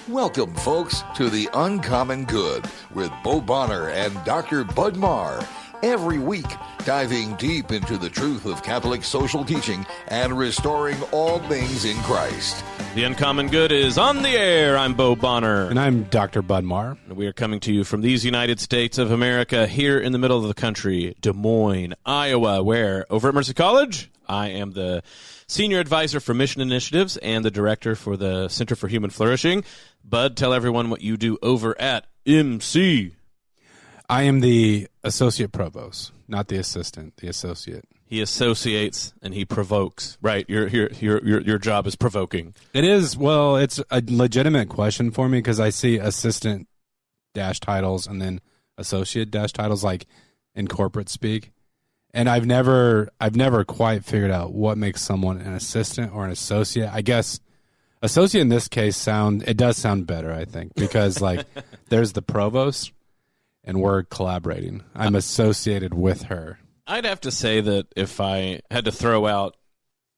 Welcome, folks, to The Uncommon Good with Bo Bonner and Dr. Bud Marr. Every week, diving deep into the truth of Catholic social teaching and restoring all things in Christ. The Uncommon Good is on the air. I'm Bo Bonner. And I'm Dr. Bud Marr. We are coming to you from these United States of America, here in the middle of the country, Des Moines, Iowa, where, over at Mercy College, I am the Senior Advisor for Mission Initiatives and the Director for the Center for Human Flourishing. Bud, tell everyone what you do over at MC. I am the Associate Provost, not the Assistant, the Associate. He associates and he provokes, right? Your job is provoking. It is. Well, it's a legitimate question for me because I see assistant dash titles and then associate dash titles like in corporate speak. And I've never quite figured out what makes someone an assistant or an associate. I guess associate in this case does sound better, I think, because like there's the provost and we're collaborating. I'm associated with her. I'd have to say that if I had to throw out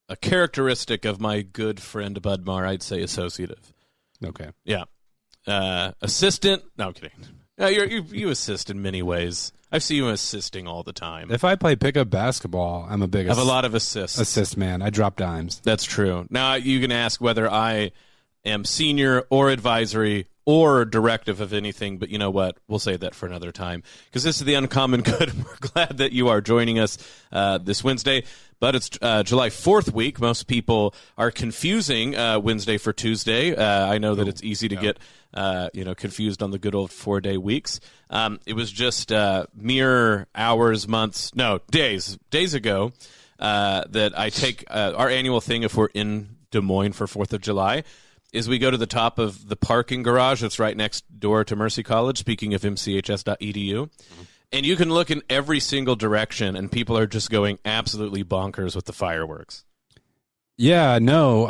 a characteristic of my good friend Bud Marr, I'd say associative. Okay. Yeah. Assistant. No, I'm kidding. No, you assist in many ways. I see you assisting all the time. If I play pickup basketball, I'm a big I have a lot of assists. Assist man. I drop dimes. That's true. Now you can ask whether I am senior or advisory or directive of anything, but you know what? We'll save that for another time because this is the Uncommon Good. We're glad that you are joining us this Wednesday, but it's July 4th week. Most people are confusing Wednesday for Tuesday. I know that it's easy to get confused on the good old 4-day weeks. It was just mere days ago that I take our annual thing if we're in Des Moines for 4th of July. Is we go to the top of the parking garage that's right next door to Mercy College, speaking of mchs.edu, and you can look in every single direction, and people are just going absolutely bonkers with the fireworks. Yeah, no,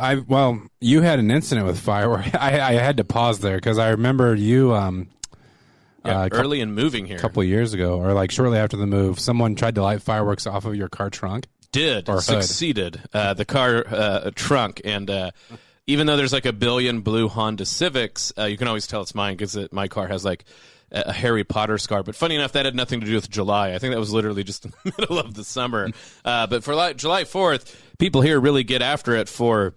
you had an incident with fireworks. I had to pause there because I remember you early in moving here. A couple of years ago, or like shortly after the move, someone tried to light fireworks off of your car trunk. Succeeded. The car trunk, and even though there's like a billion blue Honda Civics, you can always tell it's mine because my car has like a Harry Potter scar. But funny enough, that had nothing to do with July. I think that was literally just in the middle of the summer. But for July 4th, people here really get after it for,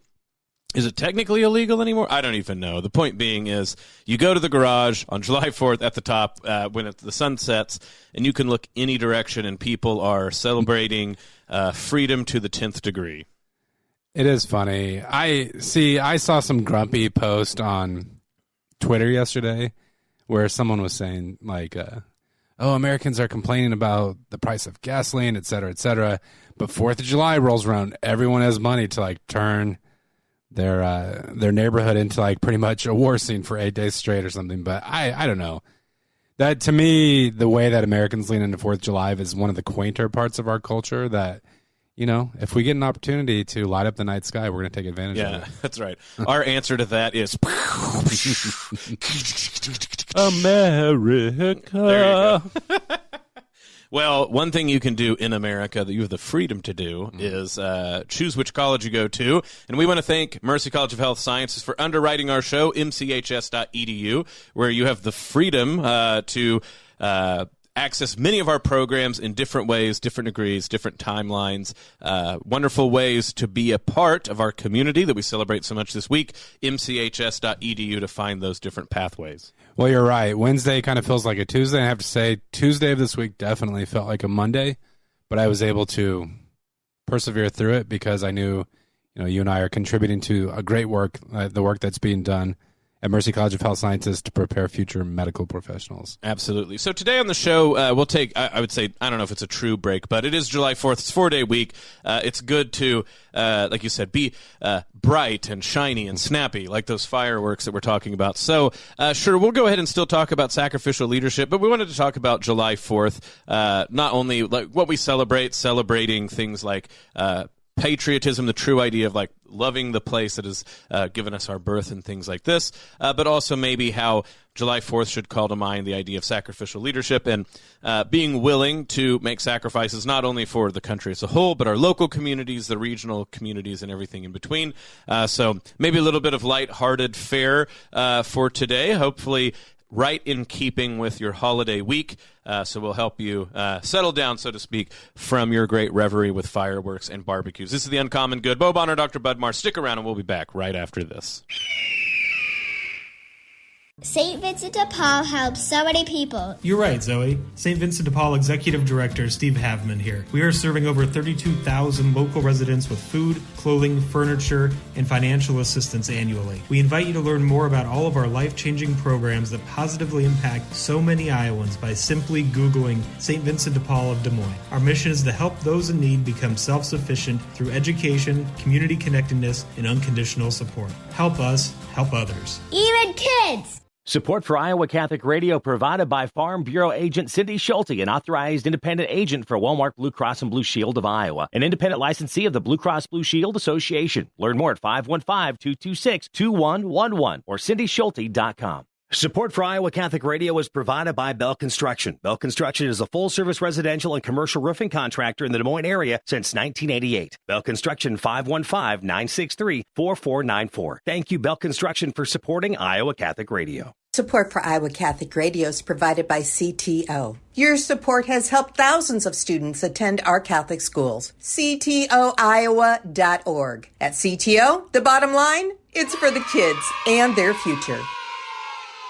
is it technically illegal anymore? I don't even know. The point being is you go to the garage on July 4th at the top when the sun sets, and you can look any direction, and people are celebrating freedom to the 10th degree. It is funny. I saw some grumpy post on Twitter yesterday where someone was saying like, Americans are complaining about the price of gasoline, et cetera, but 4th of July rolls around. Everyone has money to like turn their neighborhood into like pretty much a war scene for 8 days straight or something. But I don't know. That to me, the way that Americans lean into 4th of July is one of the quainter parts of our culture that, you know, if we get an opportunity to light up the night sky, we're going to take advantage of it. Yeah, that's right. Our answer to that is America. There you go. Well, one thing you can do in America that you have the freedom to do is choose which college you go to. And we want to thank Mercy College of Health Sciences for underwriting our show, mchs.edu, where you have the freedom to access many of our programs in different ways, different degrees, different timelines, wonderful ways to be a part of our community that we celebrate so much this week, mchs.edu, to find those different pathways. Well, you're right. Wednesday kind of feels like a Tuesday. I have to say Tuesday of this week definitely felt like a Monday, but I was able to persevere through it because I knew, you and I are contributing to a great work, the work that's being done at Mercy College of Health Sciences to prepare future medical professionals. Absolutely. So today on the show, we'll take, I would say, I don't know if it's a true break, but it is July 4th. It's 4-day week. It's good to, like you said, be bright and shiny and snappy, like those fireworks that we're talking about. So, sure, we'll go ahead and still talk about sacrificial leadership, but we wanted to talk about July 4th, not only like what we celebrating things like patriotism, the true idea of like loving the place that has given us our birth and things like this, but also maybe how July 4th should call to mind the idea of sacrificial leadership and being willing to make sacrifices not only for the country as a whole, but our local communities, the regional communities, and everything in between. So maybe a little bit of lighthearted fare for today, hopefully right in keeping with your holiday week. So we'll help you settle down, so to speak, from your great reverie with fireworks and barbecues. This is The Uncommon Good. Bo Bonner, Dr. Bud Marr. Stick around, and we'll be back right after this. St. Vincent de Paul helps so many people. You're right, Zoe. St. Vincent de Paul Executive Director Steve Havman here. We are serving over 32,000 local residents with food, clothing, furniture, and financial assistance annually. We invite you to learn more about all of our life-changing programs that positively impact so many Iowans by simply Googling St. Vincent de Paul of Des Moines. Our mission is to help those in need become self-sufficient through education, community connectedness, and unconditional support. Help us, help others. Even kids! Support for Iowa Catholic Radio provided by Farm Bureau Agent Cindy Schulte, an authorized independent agent for Walmart Blue Cross and Blue Shield of Iowa, an independent licensee of the Blue Cross Blue Shield Association. Learn more at 515-226-2111 or cindyschulte.com. Support for Iowa Catholic Radio is provided by Bell Construction. Bell Construction is a full-service residential and commercial roofing contractor in the Des Moines area since 1988. Bell Construction, 515-963-4494. Thank you, Bell Construction, for supporting Iowa Catholic Radio. Support for Iowa Catholic Radio is provided by CTO. Your support has helped thousands of students attend our Catholic schools. CTOiowa.org. At CTO, the bottom line, it's for the kids and their future.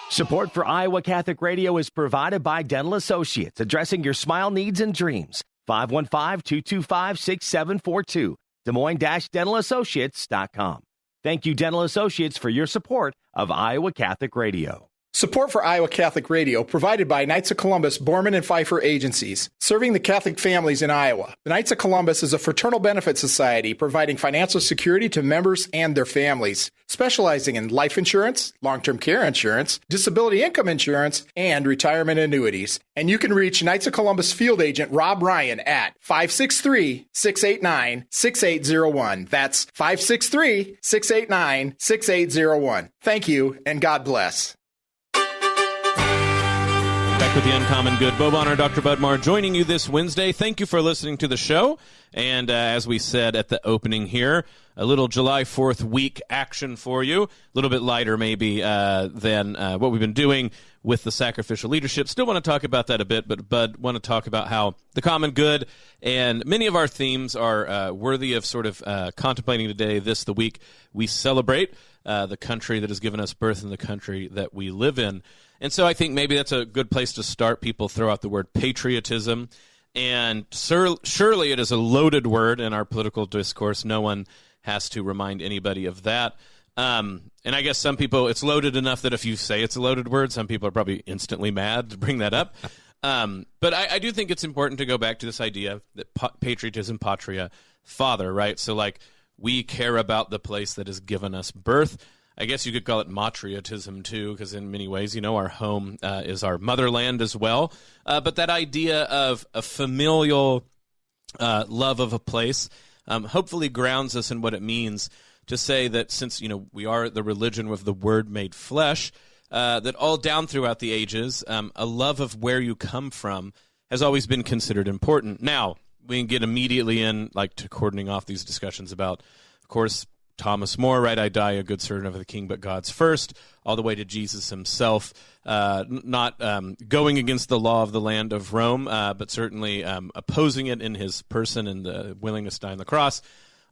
Support for Iowa Catholic Radio is provided by Dental Associates, addressing your smile needs and dreams. 515-225-6742. Des Moines-DentalAssociates.com. Thank you, Dental Associates, for your support of Iowa Catholic Radio. Support for Iowa Catholic Radio provided by Knights of Columbus, Borman, and Pfeiffer agencies, serving the Catholic families in Iowa. The Knights of Columbus is a fraternal benefit society providing financial security to members and their families, specializing in life insurance, long-term care insurance, disability income insurance, and retirement annuities. And you can reach Knights of Columbus field agent Rob Ryan at 563-689-6801. That's 563-689-6801. Thank you, and God bless. Back with The Uncommon Good. Bo Bonner, Dr. Bud Marr, joining you this Wednesday. Thank you for listening to the show. And as we said at the opening here, a little July 4th week action for you. A little bit lighter maybe than what we've been doing with the sacrificial leadership. Still want to talk about that a bit, but Bud, want to talk about how the common good and many of our themes are worthy of sort of contemplating today. The week we celebrate the country that has given us birth and the country that we live in. And so I think maybe that's a good place to start. People throw out the word patriotism, and surely it is a loaded word in our political discourse. No one has to remind anybody of that. And I guess some people, it's loaded enough that if you say it's a loaded word, some people are probably instantly mad to bring that up. But I do think it's important to go back to this idea that patriotism, patria, father, right? So like we care about the place that has given us birth. I guess you could call it matriotism, too, because in many ways, our home is our motherland as well. But that idea of a familial love of a place hopefully grounds us in what it means to say that since, we are the religion with the Word made flesh, that all down throughout the ages, a love of where you come from has always been considered important. Now, we can get immediately in, to cordoning off these discussions about, of course, Thomas More, right? I die a good servant of the king, but God's first, all the way to Jesus himself, not going against the law of the land of Rome, but certainly opposing it in his person and the willingness to die on the cross.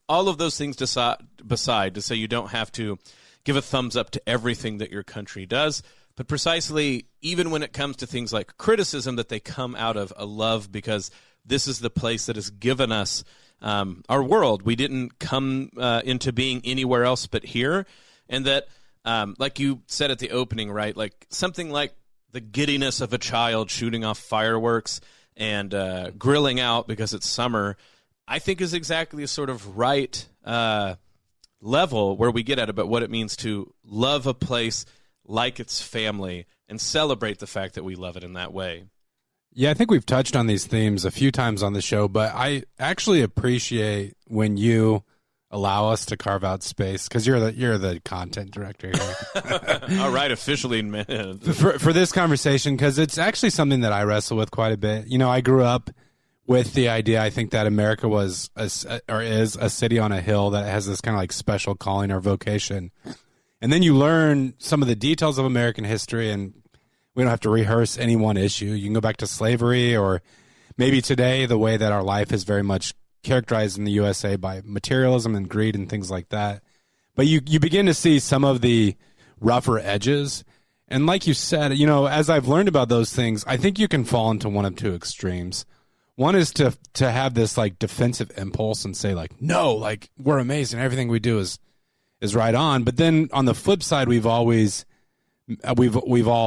All of those things beside to say you don't have to give a thumbs up to everything that your country does, but precisely even when it comes to things like criticism, that they come out of a love because this is the place that has given us our world. We didn't come into being anywhere else but here. And that, like you said at the opening, right, like something like the giddiness of a child shooting off fireworks and grilling out because it's summer, I think is exactly a sort of right level where we get at about what it means to love a place like its family and celebrate the fact that we love it in that way. Yeah, I think we've touched on these themes a few times on the show, but I actually appreciate when you allow us to carve out space, because you're the content director here. All right, officially, man. For this conversation, because it's actually something that I wrestle with quite a bit. You know, I grew up with the idea, I think, that America is a city on a hill that has this kind of like special calling or vocation. And then you learn some of the details of American history, and we don't have to rehearse any one issue. You can go back to slavery, or maybe today the way that our life is very much characterized in the USA by materialism and greed and things like that. But you begin to see some of the rougher edges. And like you said, you know, as I've learned about those things, I think you can fall into one of two extremes. One is to have this like defensive impulse and say like, no, like we're amazing. Everything we do is right on. But then on the flip side, we've all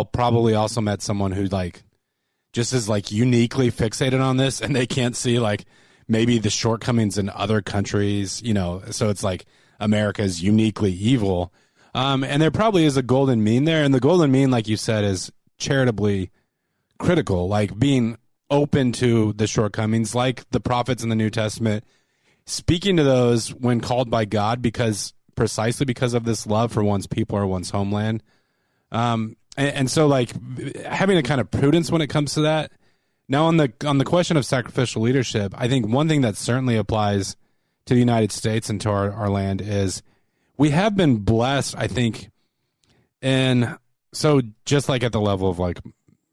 probably also met someone who like just is like uniquely fixated on this, and they can't see like maybe the shortcomings in other countries, you know. So it's like America is uniquely evil. And there probably is a golden mean there. And the golden mean, like you said, is charitably critical, like being open to the shortcomings, like the prophets in the New Testament, speaking to those when called by God, precisely because of this love for one's people or one's homeland. And so like having a kind of prudence when it comes to that. Now on the question of sacrificial leadership, I think one thing that certainly applies to the United States and to our land is we have been blessed, I think, and so just like at the level of like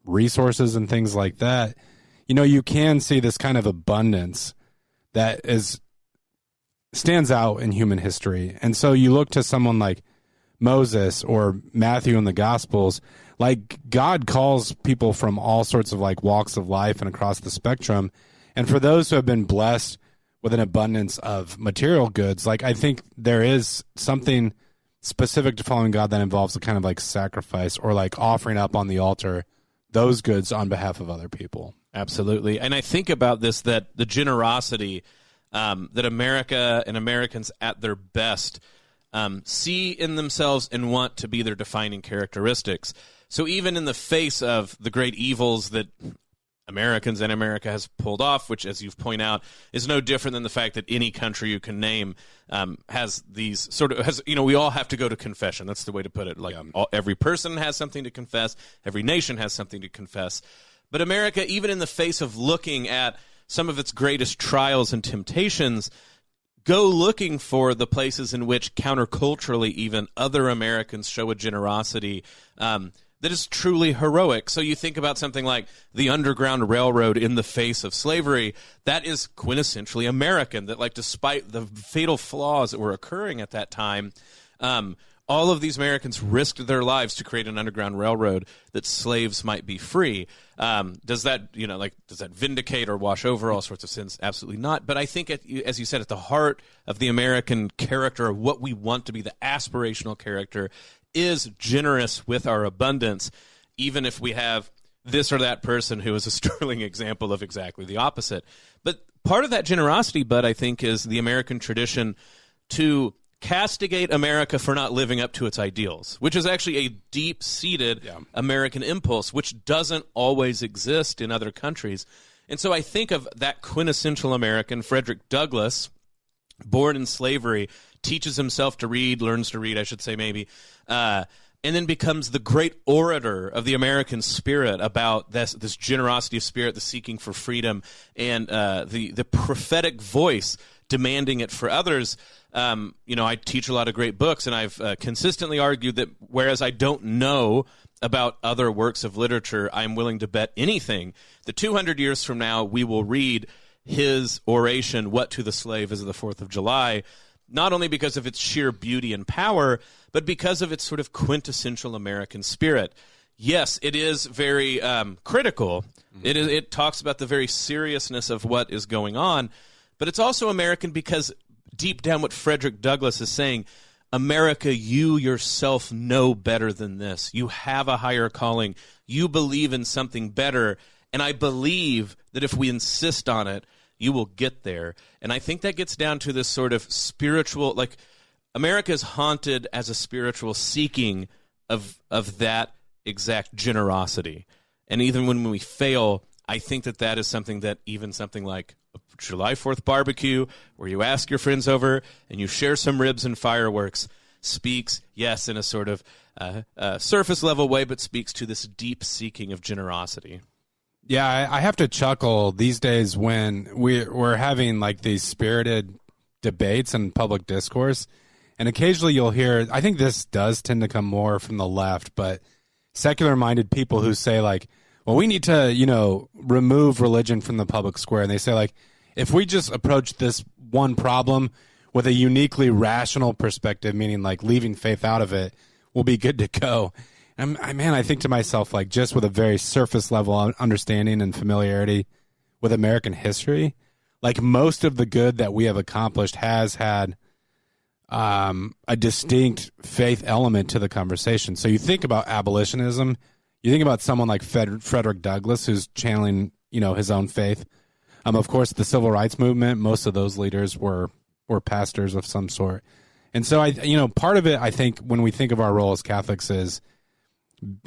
resources and things like that, you know, you can see this kind of abundance that stands out in human history. And so you look to someone like Moses or Matthew in the Gospels, like God calls people from all sorts of like walks of life and across the spectrum. And for those who have been blessed with an abundance of material goods, like I think there is something specific to following God that involves a kind of like sacrifice or like offering up on the altar those goods on behalf of other people. Absolutely. And I think about this, that the generosity that America and Americans at their best see in themselves and want to be their defining characteristics. So even in the face of the great evils that Americans and America has pulled off, which, as you've pointed out, is no different than the fact that any country you can name has these we all have to go to confession. That's the way to put it. Like every person has something to confess. Every nation has something to confess. But America, even in the face of looking at some of its greatest trials and temptations, go looking for the places in which counterculturally even other Americans show a generosity that is truly heroic. So you think about something like the Underground Railroad in the face of slavery. That is quintessentially American, that like despite the fatal flaws that were occurring at that time, all of these Americans risked their lives to create an underground railroad that slaves might be free. Does that vindicate or wash over all sorts of sins? Absolutely not. But I think, as you said, at the heart of the American character, of what we want to be, the aspirational character, is generous with our abundance, even if we have this or that person who is a sterling example of exactly the opposite. But part of that generosity, Bud, I think, is the American tradition to castigate America for not living up to its ideals, which is actually a deep-seated American impulse, which doesn't always exist in other countries. And so I think of that quintessential American, Frederick Douglass, born in slavery, teaches himself to read, learns to read, I should say maybe, and then becomes the great orator of the American spirit about this generosity of spirit, the seeking for freedom, and the prophetic voice demanding it for others. I teach a lot of great books, and I've consistently argued that whereas I don't know about other works of literature, I'm willing to bet anything that 200 years from now we will read his oration, What to the Slave is the 4th of July, not only because of its sheer beauty and power, but because of its sort of quintessential American spirit. Yes, it is very critical. It talks about the very seriousness of what is going on, but it's also American because deep down what Frederick Douglass is saying, America, you yourself know better than this. You have a higher calling. You believe in something better, and I believe that if we insist on it, you will get there. And I think that gets down to this sort of spiritual, like America is haunted as a spiritual seeking of that exact generosity. And even when we fail, I think that is something that even something like a July 4th barbecue, where you ask your friends over and you share some ribs and fireworks, speaks, yes, in a sort of surface level way, but speaks to this deep seeking of generosity. Yeah, I have to chuckle these days when we're having like these spirited debates and public discourse, and occasionally you'll hear, I think this does tend to come more from the left, but secular-minded people who say like, well, we need to, remove religion from the public square. And they say like, if we just approach this one problem with a uniquely rational perspective, meaning like leaving faith out of it, we'll be good to go. And I think to myself, like just with a very surface level understanding and familiarity with American history, like most of the good that we have accomplished has had a distinct faith element to the conversation. So you think about abolitionism, you think about someone like Frederick Douglass, who's channeling, his own faith. Of course, the civil rights movement, most of those leaders were pastors of some sort. And so part of it, I think, when we think of our role as Catholics is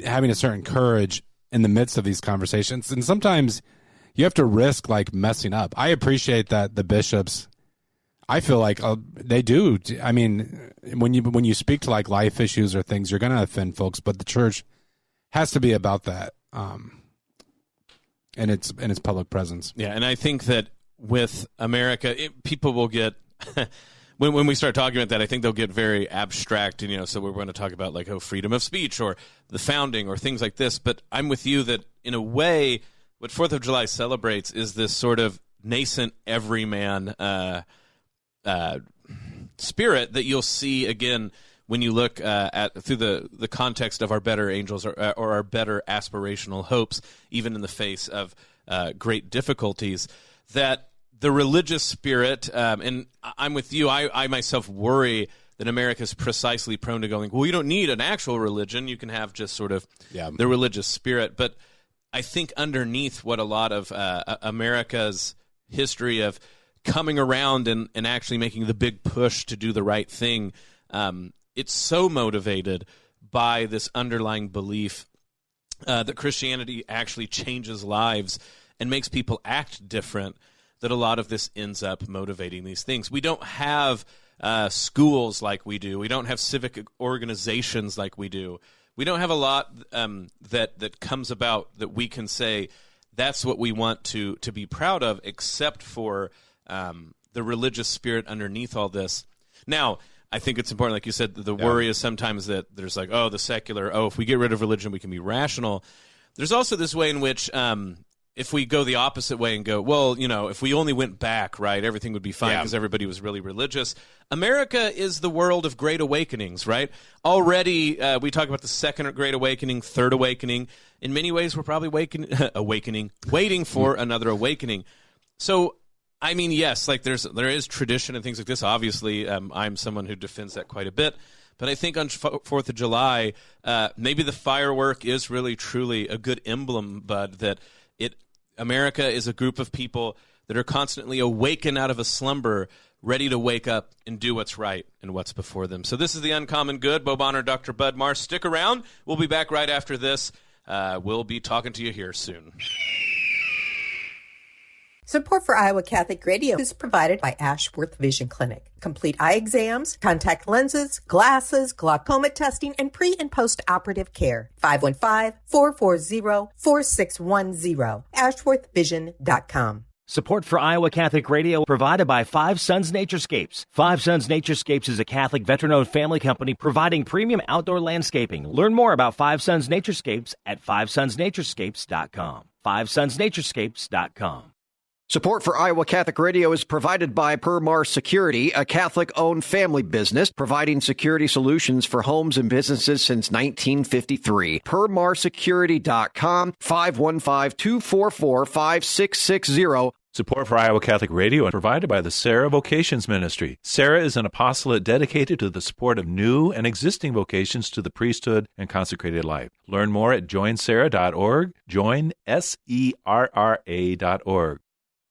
having a certain courage in the midst of these conversations. And sometimes you have to risk like messing up. I appreciate that the bishops, I feel like they do. I mean, when you speak to like life issues or things, you're going to offend folks, but the church has to be about that, and its public presence. Yeah, and I think that with America, people will get when we start talking about that, I think they'll get very abstract, and so we're going to talk about like freedom of speech or the founding or things like this. But I'm with you that in a way, what 4th of July celebrates is this sort of nascent everyman spirit that you'll see again when you look through the context of our better angels or our better aspirational hopes, even in the face of great difficulties, that the religious spirit, and I'm with you, I myself worry that America is precisely prone to going, well, you don't need an actual religion, you can have just sort of the religious spirit. But I think underneath what a lot of America's history of coming around and actually making the big push to do the right thing, it's so motivated by this underlying belief that Christianity actually changes lives and makes people act different, that a lot of this ends up motivating these things. We don't have schools like we do. We don't have civic organizations like we do. We don't have a lot that comes about that we can say that's what we want to be proud of, except for the religious spirit underneath all this. Now, I think it's important, like you said, the worry is sometimes that there's like, the secular, if we get rid of religion, we can be rational. There's also this way in which if we go the opposite way and go, well, if we only went back, right, everything would be fine because everybody was really religious. America is the world of great awakenings, right? Already, we talk about the second Great Awakening, third awakening. In many ways, we're probably waiting for another awakening. So, I mean, yes, like there is tradition and things like this. Obviously, I'm someone who defends that quite a bit. But I think on 4th of July, maybe the firework is really, truly a good emblem, Bud, that America is a group of people that are constantly awakened out of a slumber, ready to wake up and do what's right and what's before them. So this is The Uncommon Good. Bo Bonner, Dr. Bud Marr. Stick around. We'll be back right after this. We'll be talking to you here soon. Support for Iowa Catholic Radio is provided by Ashworth Vision Clinic. Complete eye exams, contact lenses, glasses, glaucoma testing, and pre- and post-operative care. 515-440-4610. AshworthVision.com. Support for Iowa Catholic Radio provided by Five Sons Naturescapes. Five Sons Naturescapes is a Catholic veteran-owned family company providing premium outdoor landscaping. Learn more about Five Sons Naturescapes at FiveSonsNaturescapes.com. FiveSonsNaturescapes.com. Support for Iowa Catholic Radio is provided by Marr Security, a Catholic-owned family business providing security solutions for homes and businesses since 1953. PerMarSecurity.com, 515-244-5660. Support for Iowa Catholic Radio is provided by the Sarah Vocations Ministry. Sarah is an apostolate dedicated to the support of new and existing vocations to the priesthood and consecrated life. Learn more at joinsarah.org, joinsera.org.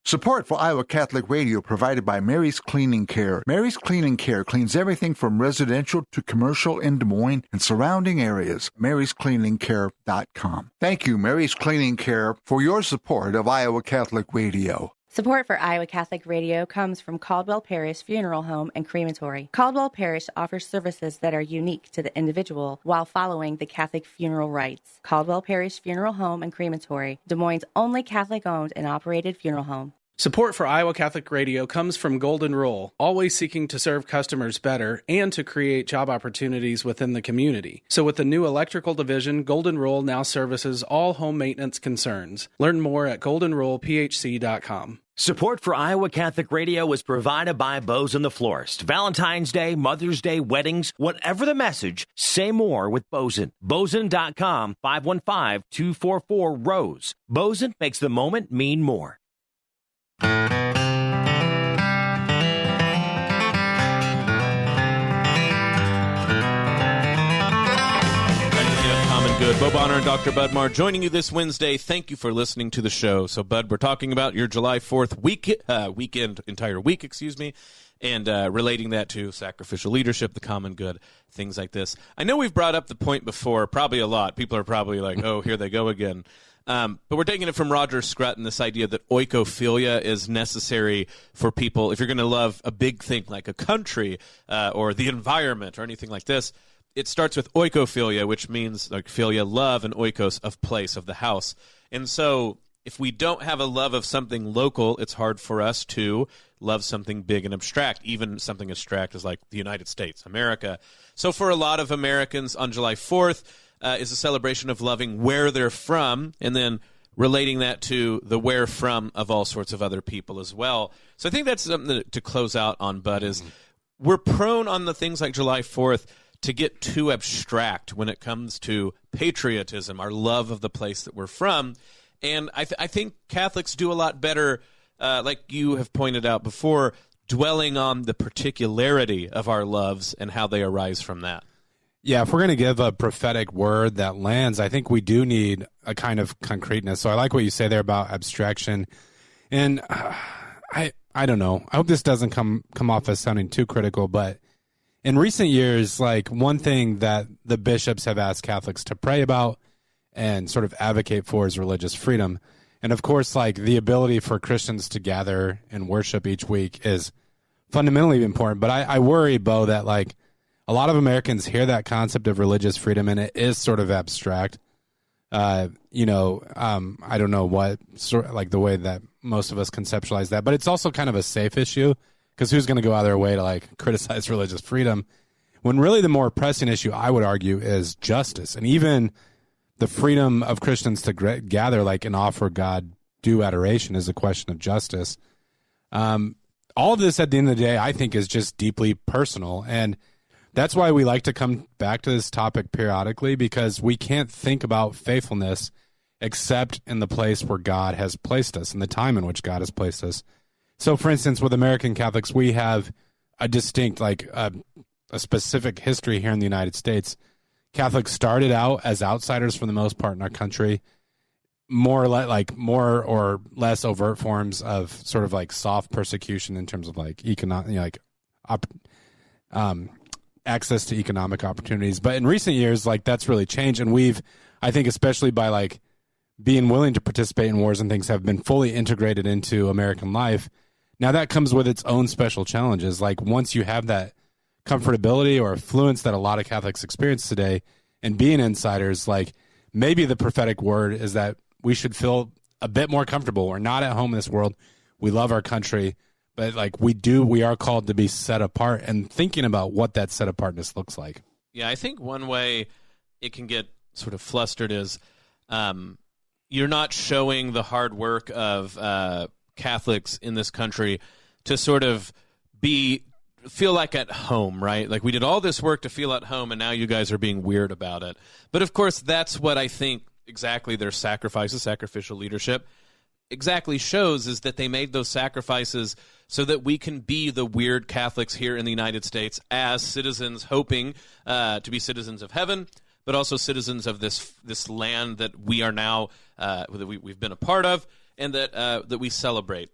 Support for Iowa Catholic Radio provided by Mary's Cleaning Care. Mary's Cleaning Care cleans everything from residential to commercial in Des Moines and surrounding areas. Mary'sCleaningCare.com. Thank you, Mary's Cleaning Care, for your support of Iowa Catholic Radio. Support for Iowa Catholic Radio comes from Caldwell Parish Funeral Home and Crematory. Caldwell Parish offers services that are unique to the individual while following the Catholic funeral rites. Caldwell Parish Funeral Home and Crematory, Des Moines' only Catholic-owned and operated funeral home. Support for Iowa Catholic Radio comes from Golden Rule, always seeking to serve customers better and to create job opportunities within the community. So with the new electrical division, Golden Rule now services all home maintenance concerns. Learn more at goldenrulephc.com. Support for Iowa Catholic Radio is provided by Bozen the Florist. Valentine's Day, Mother's Day, weddings, whatever the message, say more with Bozen. Bozen.com, 515-244-ROSE. Bozen makes the moment mean more. Good. Bo Bonner and Dr. Bud Marr joining you this Wednesday. Thank you for listening to the show. So, Bud, we're talking about your July 4th entire week, and relating that to sacrificial leadership, the common good, things like this. I know we've brought up the point before, probably a lot. People are probably like, oh, here they go again. But we're taking it from Roger Scruton, this idea that oikophilia is necessary for people. If you're going to love a big thing like a country or the environment or anything like this, it starts with oikophilia, which means like philia, love, and oikos, of place, of the house. And so if we don't have a love of something local, it's hard for us to love something big and abstract, even something abstract as like the United States, America. So for a lot of Americans, on July 4th is a celebration of loving where they're from, and then relating that to the where from of all sorts of other people as well. So I think that's something to close out on, Bud, is we're prone on the things like July 4th to get too abstract when it comes to patriotism, our love of the place that we're from. And I think Catholics do a lot better, like you have pointed out before, dwelling on the particularity of our loves and how they arise from that. Yeah, if we're going to give a prophetic word that lands, I think we do need a kind of concreteness. So I like what you say there about abstraction. And I don't know. I hope this doesn't come off as sounding too critical, but in recent years, like, one thing that the bishops have asked Catholics to pray about and sort of advocate for is religious freedom. And of course, like, the ability for Christians to gather and worship each week is fundamentally important. But I worry, Bo, that like a lot of Americans hear that concept of religious freedom and it is sort of abstract. I don't know what sort of, like, the way that most of us conceptualize that, but it's also kind of a safe issue. Because who's going to go out of their way to like criticize religious freedom? When really the more pressing issue, I would argue, is justice, and even the freedom of Christians to gather like and offer God due adoration is a question of justice. All of this, at the end of the day, I think is just deeply personal, and that's why we like to come back to this topic periodically, because we can't think about faithfulness except in the place where God has placed us, in the time in which God has placed us. So, for instance, with American Catholics, we have a distinct, like, a specific history here in the United States. Catholics started out as outsiders for the most part in our country, more or less overt forms of sort of like soft persecution in terms of like access to economic opportunities. But in recent years, like, that's really changed, and we've, I think, especially by like being willing to participate in wars and things, have been fully integrated into American life. Now, that comes with its own special challenges. Like, once you have that comfortability or affluence that a lot of Catholics experience today, and being insiders, like, maybe the prophetic word is that we should feel a bit more comfortable. We're not at home in this world. We love our country, but like we are called to be set apart, and thinking about what that set apartness looks like. Yeah, I think one way it can get sort of flustered is you're not showing the hard work of Catholics in this country to sort of feel like at home, right? Like, we did all this work to feel at home, and now you guys are being weird about it. But of course, that's what I think exactly their sacrifices, sacrificial leadership, exactly shows, is that they made those sacrifices so that we can be the weird Catholics here in the United States as citizens, hoping to be citizens of heaven, but also citizens of this land that we are now, that we've been a part of, and that we celebrate.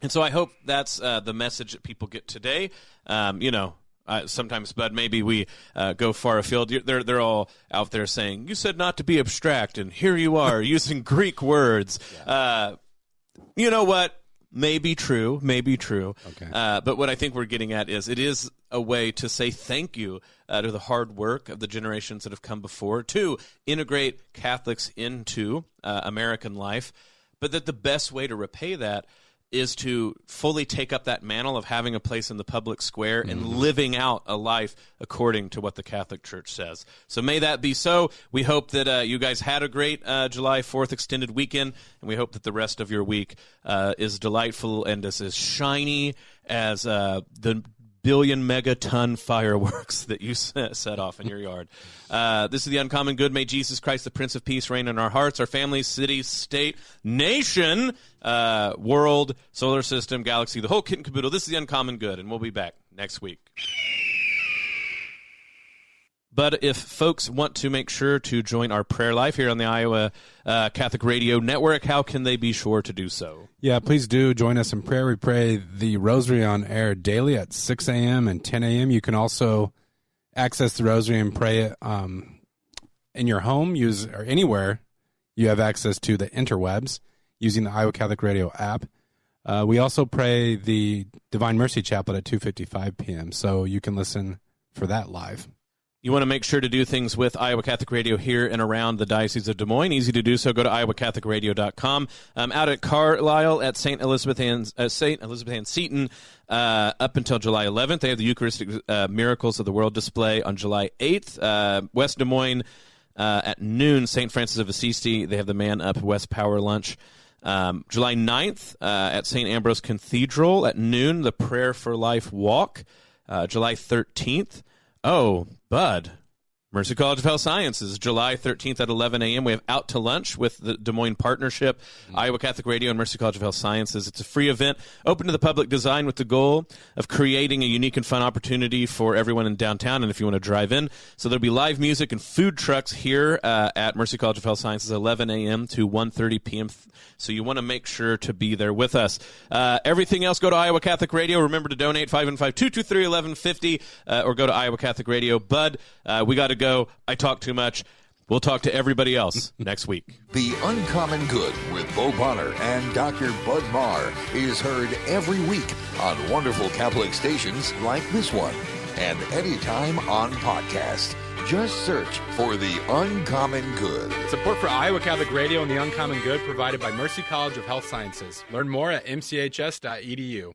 And so I hope that's the message that people get today. Sometimes, Bud, maybe we go far afield. They're all out there saying, you said not to be abstract, and here you are using Greek words. Yeah. You know what? Maybe true. Okay. But what I think we're getting at is it is a way to say thank you to the hard work of the generations that have come before, to integrate Catholics into American life, but that the best way to repay that is to fully take up that mantle of having a place in the public square and living out a life according to what the Catholic Church says. So may that be so. We hope that you guys had a great July 4th extended weekend, and we hope that the rest of your week is delightful and is as shiny as the billion megaton fireworks that you set off in your yard. This is the Uncommon Good. May Jesus Christ, the Prince of Peace, reign in our hearts, our families, cities, state, nation, world, solar system, galaxy, the whole kit and caboodle. This is the Uncommon Good, and we'll be back next week. But if folks want to make sure to join our prayer life here on the Iowa Catholic Radio Network, how can they be sure to do so? Yeah, please do join us in prayer. We pray the Rosary on air daily at 6 a.m. and 10 a.m. You can also access the Rosary and pray it in your home, or anywhere you have access to the interwebs using the Iowa Catholic Radio app. We also pray the Divine Mercy Chaplet at 2:55 p.m., so you can listen for that live. You want to make sure to do things with Iowa Catholic Radio here and around the Diocese of Des Moines. Easy to do so. Go to iowacatholicradio.com. Out at Carlisle at St. Elizabeth Ann Seton up until July 11th. They have the Eucharistic Miracles of the World display on July 8th. West Des Moines at noon, St. Francis of Assisi. They have the Man Up West Power Lunch. July 9th at St. Ambrose Cathedral at noon, the Prayer for Life Walk. July 13th. Oh, Bud, Mercy College of Health Sciences, July 13th at 11 a.m. We have Out to Lunch with the Des Moines Partnership, Iowa Catholic Radio, and Mercy College of Health Sciences. It's a free event, open to the public, designed with the goal of creating a unique and fun opportunity for everyone in downtown, and if you want to drive in. So there'll be live music and food trucks here at Mercy College of Health Sciences, 11 a.m. to 1:30 p.m., so you want to make sure to be there with us. Everything else, go to Iowa Catholic Radio. Remember to donate 515-223-1150, or go to Iowa Catholic Radio. Bud, we got to go. I talk too much. We'll talk to everybody else next week. The Uncommon Good with Bo Bonner and Dr. Bud Marr is heard every week on wonderful Catholic stations like this one, and anytime on podcast. Just search for The Uncommon Good. Support for Iowa Catholic Radio and The Uncommon Good provided by Mercy College of Health Sciences. Learn more at mchs.edu.